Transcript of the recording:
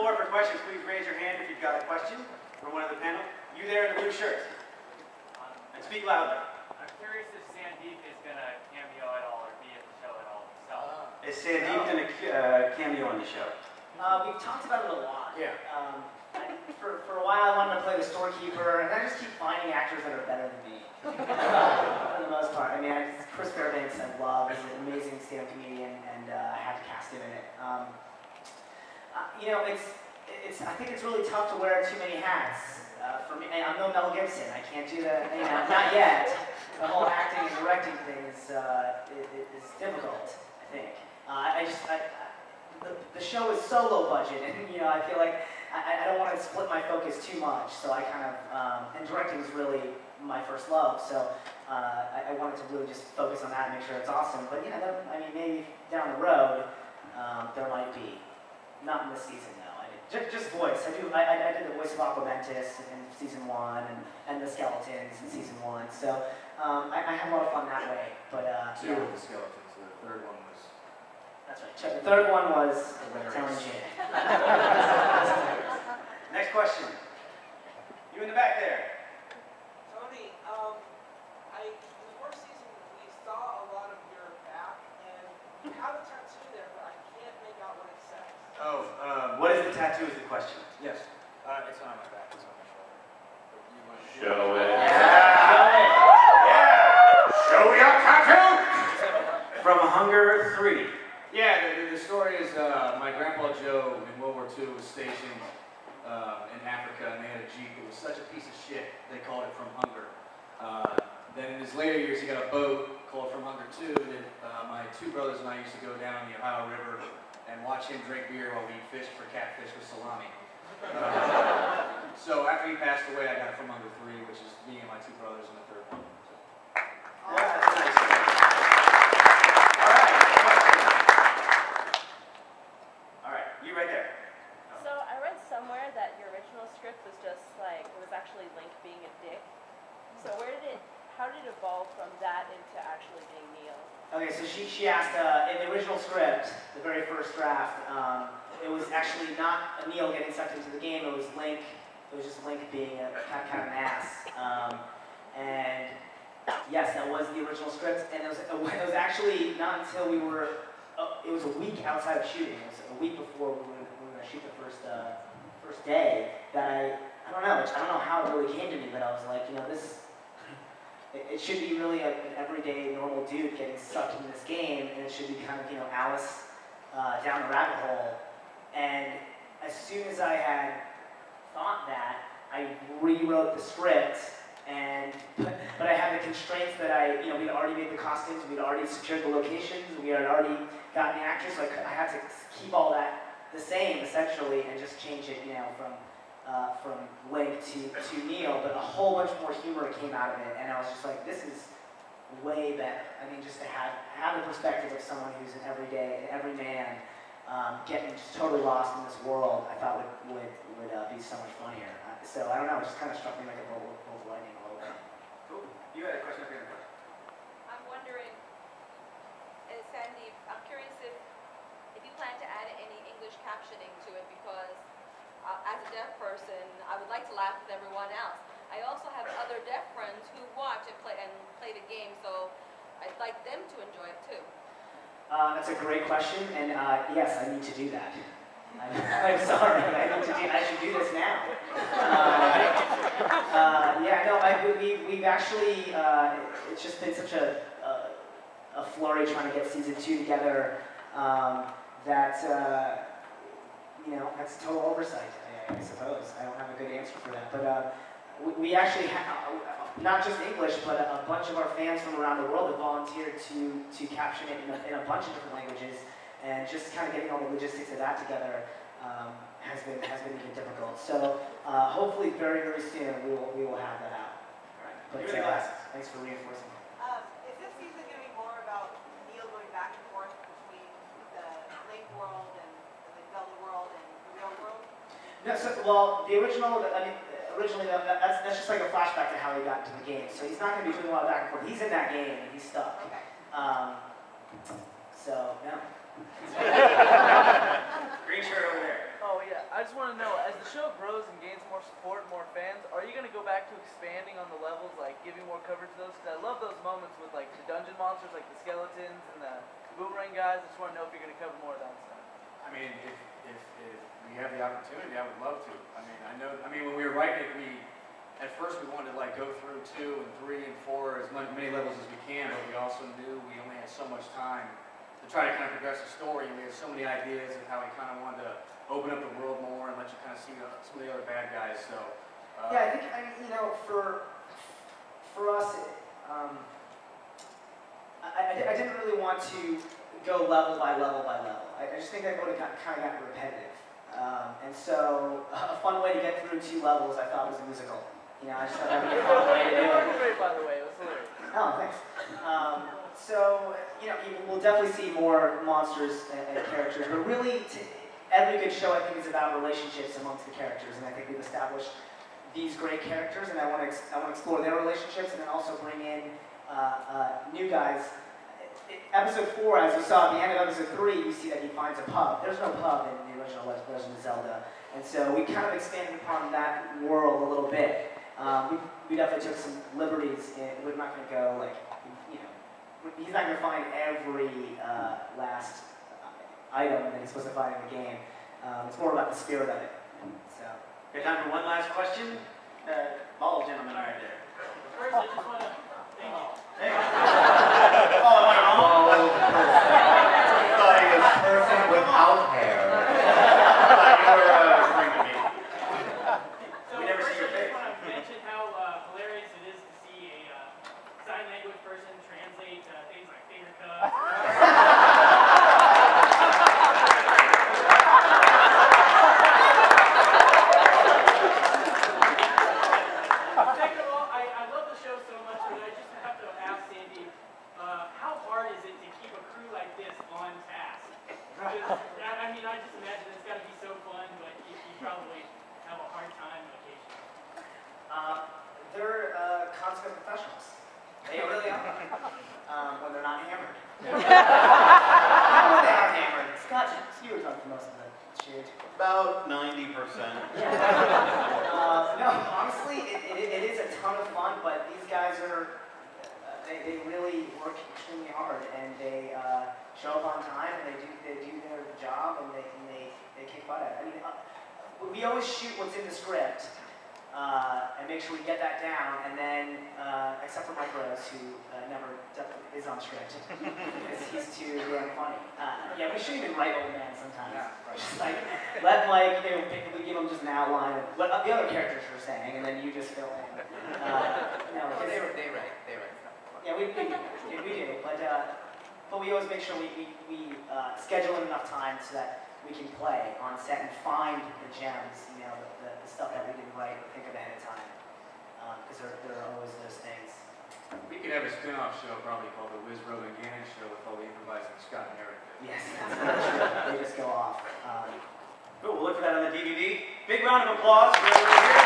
floor for questions. Please raise your hand if you've got a question for one of the panel. You there in the blue shirt. And speak loudly. I'm curious if Sandeep is going to cameo at all or be at the show at all himself. Is Sandeep going to cameo on the show? We've talked about it a lot. Yeah. For a while I wanted to play the storekeeper, and I just keep finding actors that are better than me. For the most part. I mean, Chris Fairbanks I love. He's an amazing stand-up comedian, and I had to cast him in it. You know, I think it's really tough to wear too many hats. For me, I'm no Mel Gibson. I can't do that. You know, not yet. The whole acting and directing thing is difficult, I think. The show is so low budget, and you know, I feel like I don't want to split my focus too much. So I kind of, and directing is really my first love. So I wanted to really just focus on that and make sure it's awesome. But yeah, I mean, maybe down the road there might be. Not in this season, though. Just voice. I did the voice of Aquamentus in season 1, and the skeletons in season 1. So I had a lot of fun that way. But two yeah. of the skeletons. The third one was. That's right. The third one was Talon Jin. Next question. You in the back there. Tony, in the first season we saw a lot of your back, and you have a tattoo there, but I can't make out what it says. Oh, What is the tattoo is the question. yes. It's not on my back. It's on my shoulder. You want to Show it. Show your tattoo! From Hunger 3. Yeah, the story is my grandpa Joe in World War II was stationed in Africa, and they had a Jeep. It was such a piece of shit, they called it From Hunger. Then in his later years, he got a boat called From Hunger 2 that my two brothers and I used to go down the Ohio River and watch him drink beer while we fished for catfish with salami. So after he passed away, I got it From Hunger 3, which is me and my two brothers in the third one. So. Yeah, that's nice. You right there. So I read somewhere that your original script was just like, it was actually Link being a dick. So how did it evolve from that into actually being Neil? Okay, so she asked, in the original script, the very first draft, it was actually not Neil getting sucked into the game, it was Link. It was just Link being kind of an ass. And yes, that was the original script, and it was actually not until we were, it was a week outside of shooting. It was a week before we were going to shoot the first day that I don't know how it really came to me, but I was like, you know, it should be really an everyday normal dude getting sucked into this game, and it should be kind of, you know, Alice down the rabbit hole. And as soon as I had thought that, I rewrote the script. But I had the constraints that we'd already made the costumes, we'd already secured the locations, we had already gotten the actors, so I had to keep all that the same essentially, and just change it, you know, from Link to Neil. But a whole bunch more humor came out of it, and I was just like, this is way better. I mean, just to have the perspective of someone who's an everyman, getting just totally lost in this world, I thought would be so much funnier. So I don't know, it just kind of struck me like a bolt of lightning a little bit. Cool. You had a question up here. I'm wondering, Sandeep, I'm curious if you plan to add any English captioning to it, because as a deaf person, I would like to laugh with everyone else. I also have other deaf friends who watch and play the game, so I'd like them to enjoy it too. That's a great question, and yes, I need to do that. I'm sorry, I should do this now. Yeah, no, we've actually, it's just been such a flurry trying to get season 2 together that, you know, that's total oversight, I suppose. I don't have a good answer for that. But we actually have, not just English, but a bunch of our fans from around the world have volunteered to caption it in a bunch of different languages. And just kind of getting all the logistics of that together has been even difficult. So hopefully very, very soon we will have that out. All right. But thanks for reinforcing that. Is this season going to be more about Neil going back and forth between the Lake world and the Zelda world and the real world? No, so, well, the original, originally that's just like a flashback to how he got into the game. So he's not going to be doing a lot of back and forth. He's in that game and he's stuck. Okay. So, no. Green shirt over there. Oh yeah, I just just want to know, as the show grows and gains more support, more fans, are you going to go back to expanding on the levels, like giving more coverage to those? Because I love those moments with like the dungeon monsters, like the skeletons and the boomerang guys. I just want to know if you're going to cover more of that stuff. I mean, if we have the opportunity, I would love to. I mean, when we were writing it, at first we wanted to like go through 2 and 3 and 4 as many levels as we can, but we also knew we only had so much time to try to kind of progress the story, and we had so many ideas of how we kind of wanted to open up the world more and let you kind of see some of the other bad guys. So Yeah, I think, you know, for us, I didn't really want to go level by level by level. I just think that would have kind of gotten repetitive. And so a fun way to get through 2 levels I thought was a musical. You know, I just thought that would be a fun way to do it. It was great, by the way. It was hilarious. Oh, thanks. So, you know, we'll definitely see more monsters and characters, but really, every good show, I think, is about relationships amongst the characters, and I think we've established these great characters, and I want to explore their relationships, and then also bring in new guys. Episode 4, as you saw at the end of episode 3, you see that he finds a pub. There's no pub in the original Legend of Zelda, and so we kind of expanded upon that world a little bit. We definitely took some liberties, and we're not going to go, like, you know, he's not going to find every last item that he's supposed to find in the game. It's more about the spirit of it. So. We have time for one last question. Bald gentleman right there. First, I just want to thank you. Hey. Oh, am I wrong? I thought he was perfect without hair. I thought you were referring to me. So We never first, see your I face. just want to mention how hilarious it is to see a sign language person translate things like finger cups. Second of all, I love the show so much, but I just have to ask Sandy, how hard is it to keep a crew like this on task? Because, I mean, I just imagine it's got to be so fun, but you probably have a hard time occasionally. They're consummate professionals. They really are. When they're not hammered. When they are hammered, Scott, you were talking most of the shit. About 90%. Yeah. No, honestly, it is a ton of fun, but these guys are, they really work extremely hard, and they show up on time, and they do their job, and they kick butt at it. I mean, we always shoot what's in the script, and make sure we get that down, and then, except for Mike Rose, who never is on script, because he's too damn funny. Yeah, we shouldn't even write old man sometimes. Yeah, right. Just like, let Mike, we give him just an outline of what the other characters are saying, and then you just fill in. They write. Yeah, we do, but we always make sure we schedule in enough time so that we can play on set and find the gems, you know, the stuff that we didn't write or think of ahead of time, because there are always those things. We could have a spin-off show probably called the Wiz Road and Gannon Show with all the improvising Scott and Eric did. Yes, that's true. They just go off. Cool, we'll look for that on the DVD. Big round of applause for everybody here.